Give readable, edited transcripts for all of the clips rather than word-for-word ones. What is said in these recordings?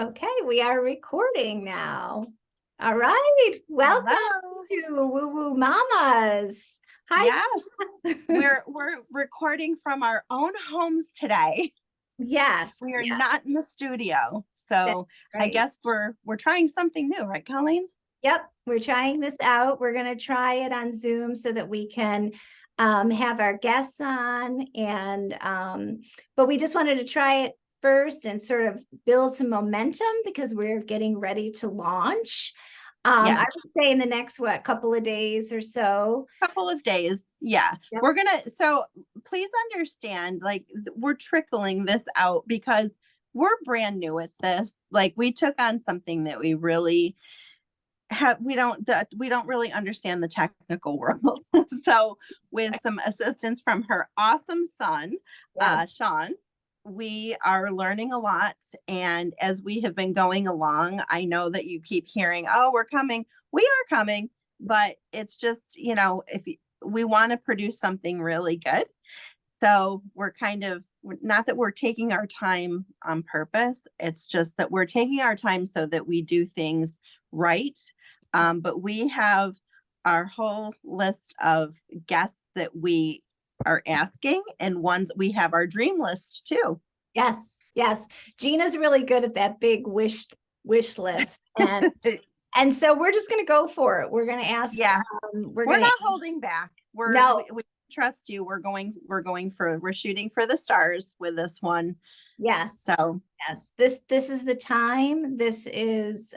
Okay, we are recording now. All right, welcome Hello. to Woo Woo Mamas. Hi. Yes, we're recording from our own homes today. Yes, We are yeah, not in the studio. that's So I right. guess we're trying something new, right, Colleen? Yep, we're trying this out. We're going to try it on Zoom so that we can have our guests on, and but we just wanted to try it first and sort of build some momentum because we're getting ready to launch. I Yes. would say in the next couple of days or so. Couple of days. Yeah. Yep. So please understand, like we're trickling this out because we're brand new at this. Like we took on something that we really we don't really understand the technical world. So with some assistance from her awesome son, Yes. Sean, we are learning a lot. And as we have been going along, I know that you keep hearing, oh, we're coming. We are coming, but it's just, we want to produce something really good. So we're not that we're taking our time on purpose. It's just that we're taking our time so that we do things right. But we have our whole list of guests that we are asking, and ones we have our dream list too. Yes, yes. Gina's really good at that big wish list, and so we're just going to go for it. We're going to ask. Yeah, We're we're going to not holding back. no. We trust you. We're shooting for the stars with this one. Yes, So yes. This is the time. This is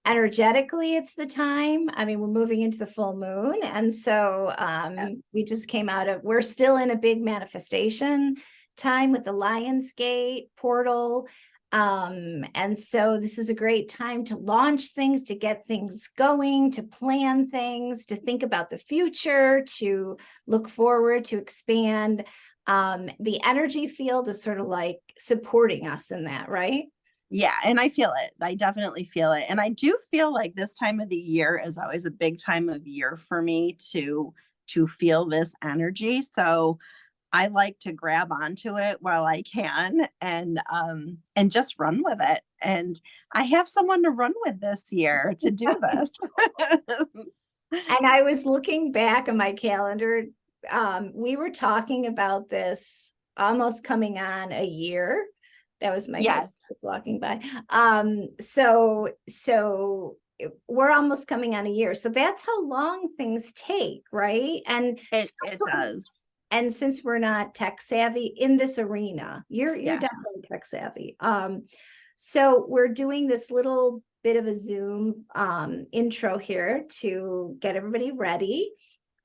energetically, it's the time. I mean, we're moving into the full moon, and so yeah, we just came out of. We're still in a big manifestation time with the Lion's Gate portal. And so this is a great time to launch things, to get things going, to plan things, to think about the future, to look forward, to expand. The energy field is sort of like supporting us in that, right? yeah, and I feel it. I definitely feel it. And I do feel like this time of the year is always a big time of year for me to feel this energy. So I like to grab onto it while I can and just run with it. And I have someone to run with this year to do this. And I was looking back on my calendar. We were talking about this almost coming on a year. That was my husband Yes, walking by. So we're almost coming on a year. So that's how long things take, right? it does. And since we're not tech savvy in this arena, you're Yes. definitely tech savvy. So we're doing this little bit of a Zoom intro here to get everybody ready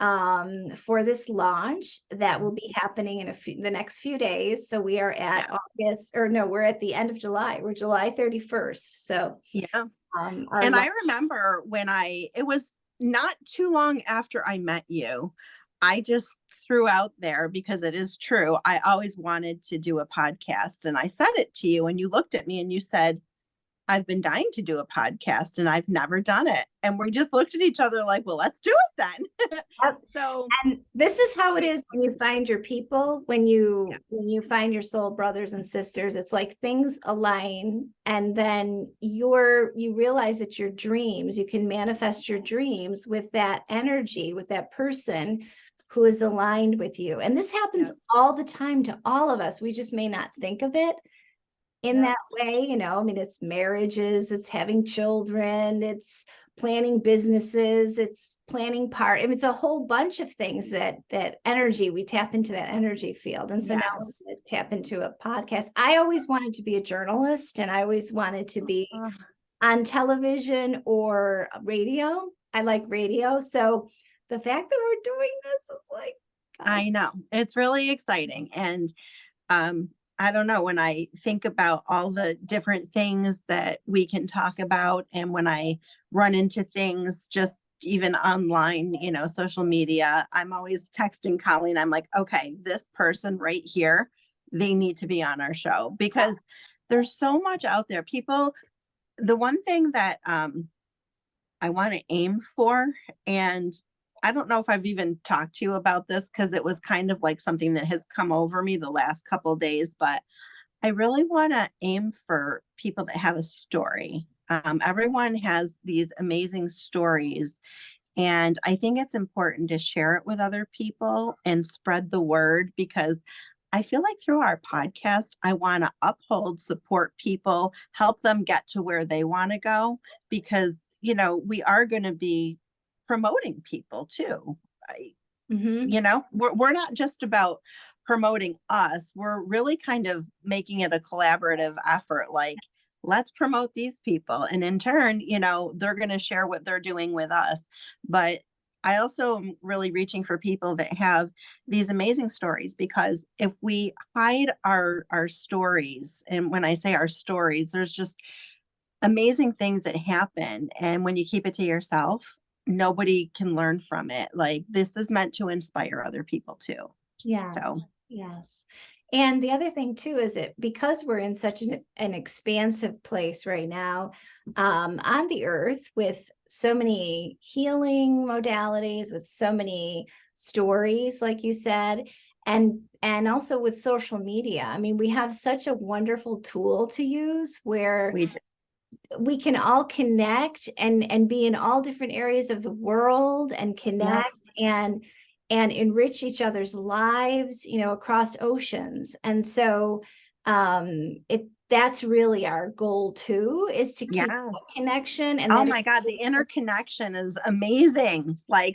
for this launch that will be happening in the next few days. So we are at Yeah. August, or no, we're at the end of July. We're July 31st. So Yeah. our And I remember it was not too long after I met you, I just threw out there because it is true. I always wanted to do a podcast, and I said it to you, and you looked at me and you said, I've been dying to do a podcast and I've never done it. And we just looked at each other like, well, let's do it then. Yep. So, And this is how it is when you find your people, when yeah, you find your soul brothers and sisters. It's like things align, and then you realize that your dreams, you can manifest your dreams with that energy, with that person who is aligned with you. And this happens yeah, all the time to all of us. We just may not think of it in yeah, that way. I mean, it's marriages, it's having children, it's planning businesses, it's planning I mean, it's a whole bunch of things that energy, we tap into that energy field. And so now we're yes. going to tap into a podcast. I always wanted to be a journalist, and I always wanted to be Uh, on television or radio. I like radio. So the fact that we're doing this is like, gosh. I know it's really exciting. And um, I don't know, when I think about all the different things that we can talk about, and when I run into things just even online, social media, I'm always texting Colleen. I'm like, okay, this person right here, they need to be on our show because there's so much out there. The one thing that I want to aim for, and I don't know if I've even talked to you about this because it was kind of like something that has come over me the last couple of days, but I really want to aim for people that have a story. Everyone has these amazing stories, and I think it's important to share it with other people and spread the word, because I feel like through our podcast, I want to uphold, support people, help them get to where they want to go, because, we are going to be promoting people too. Mhm. We're not just about promoting us. We're really kind of making it a collaborative effort. Like, let's promote these people. And in turn, they're going to share what they're doing with us. But I also am really reaching for people that have these amazing stories, because if we hide our stories, and when I say our stories, there's just amazing things that happen. And when you keep it to yourself, nobody can learn from it. Like, this is meant to inspire other people too. Yes, So, yes. And the other thing too is that because we're in such an expansive place right now, on the earth, with so many healing modalities, with so many stories, like you said, and also with social media. I mean, we have such a wonderful tool to use where we do. we can all connect and be in all different areas of the world and Yep. connect and enrich each other's lives, across oceans. And so that's really our goal too, is to keep Yes. connection, and Oh that my God, the interconnection is amazing. Like,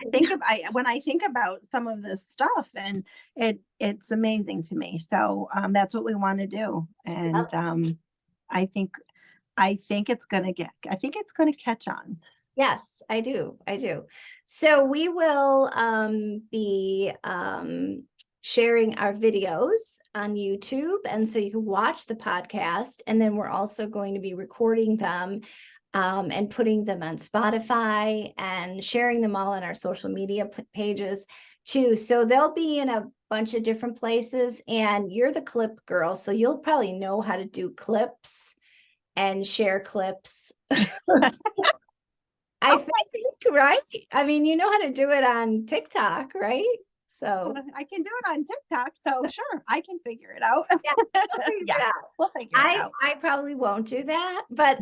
when I think about some of this stuff, and it's amazing to me. So that's what we want to do. And I think I think it's gonna catch on. Yes, I do. I do. So we will be sharing our videos on YouTube. And so you can watch the podcast. And then we're also going to be recording them and putting them on Spotify and sharing them all on our social media pages too. So they'll be in a bunch of different places. And you're the clip girl, so you'll probably know how to do clips and share clips. I think, right? I mean, you know how to do it on TikTok, right? So I can do it on TikTok, so sure, I can figure it out. yeah, we'll figure Yeah, it out. we'll figure it I out. I probably won't do that, but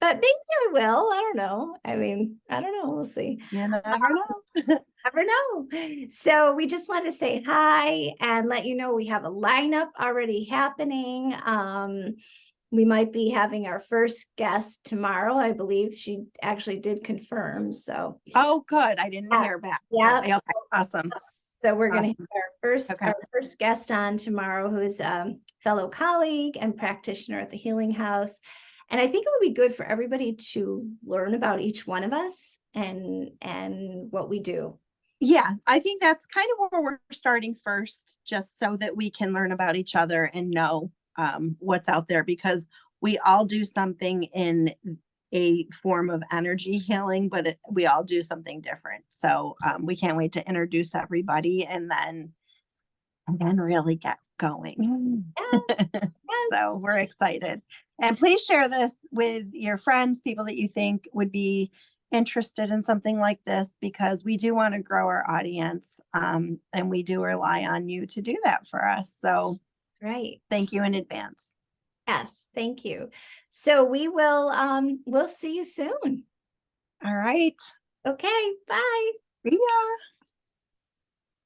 but maybe I will. I don't know. I mean, I don't know. We'll see. You never know. Never know. So we just want to say hi and let you know we have a lineup already happening. We might be having our first guest tomorrow. I believe she actually did confirm. So Oh, good. I didn't yeah, hear back. yeah. Okay, awesome. So we're going to Awesome. have Okay. our first guest on tomorrow, who's a fellow colleague and practitioner at the Healing House. And I think it would be good for everybody to learn about each one of us and what we do. Yeah, I think that's kind of where we're starting first, just so that we can learn about each other and know what's out there, because we all do something in a form of energy healing, but we all do something different. So we can't wait to introduce everybody and then really get going. Yes, yes. So we're excited. And please share this with your friends, people that you think would be interested in something like this, because we do want to grow our audience, and we do rely on you to do that for us. So Right. thank you in advance. Yes, thank you. So we'll see you soon. All right. Okay, bye. See ya.